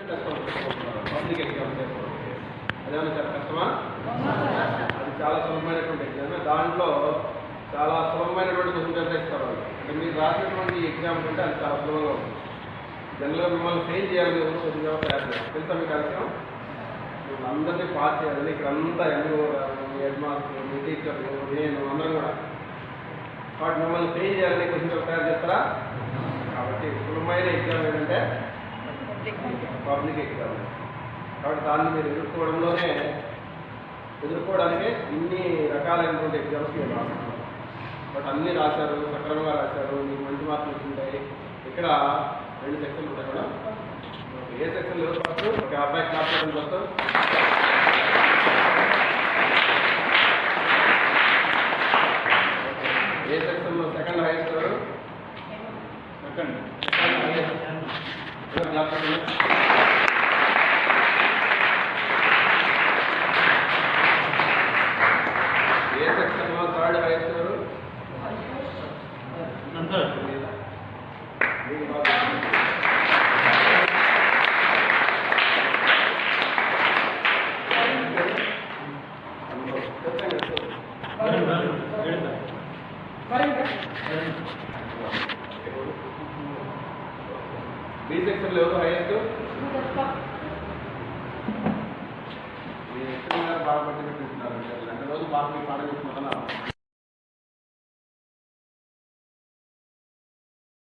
Public exams అదేమన్నా చాలా కష్టమా? అది చాలా సులభమైనటువంటి ఎగ్జామ్. దాంట్లో చాలా సులభమైనటువంటి క్వశ్చన్ పేపర్ ఇస్తారు. అంటే మీరు రాసినటువంటి ఎగ్జామ్ కంటే అది చాలా సులభంగా ఉంటుంది. జనరల్గా మిమ్మల్ని ఫెయిల్ చేయాలని కొద్దిగా తయారు చేయాలి. తెలుసా మీకు అవసరం? అందరినీ పాస్ చేయాలని ఇక్కడ అంతా ఎంఓ హెడ్ మాస్టర్ మీ టీచర్ నేను అందరం కూడా కాబట్టి మిమ్మల్ని ఫెయిల్ చేయాలని క్వశ్చన్ పేపర్ తయారు చేస్తారా? కాబట్టి సులభమైన ఎగ్జామ్ ఏంటంటే పబ్లిక్ ఎగ్జామ్. కాబట్టి దాన్ని మీరు ఎదుర్కోవడానికే ఇన్ని రకాలైనటువంటి ఎగ్జామ్స్ మీరు రాస్తున్నారు. బట్ అన్నీ రాశారు, సక్రమంగా రాశారు, మీకు మంచి మార్కులు వచ్చింటాయి. ఇక్కడ 2 సెక్షన్లు ఉంటాయి కూడా. ఏ సెక్షన్లు ఎవరు ఫస్ట్? ఒక అబ్బాయి క్లాస్ ఫస్ట్ ఏ సెక్షన్లో సెకండ్ హైయెస్ట్ ఎవరు? సెకండ్ క్లాస్ ఏ సెక్షన్లో థర్డ్ హైయెస్ట్ ఎవరు? బి సెక్షన్లో ఎవరు హైయెస్ట్?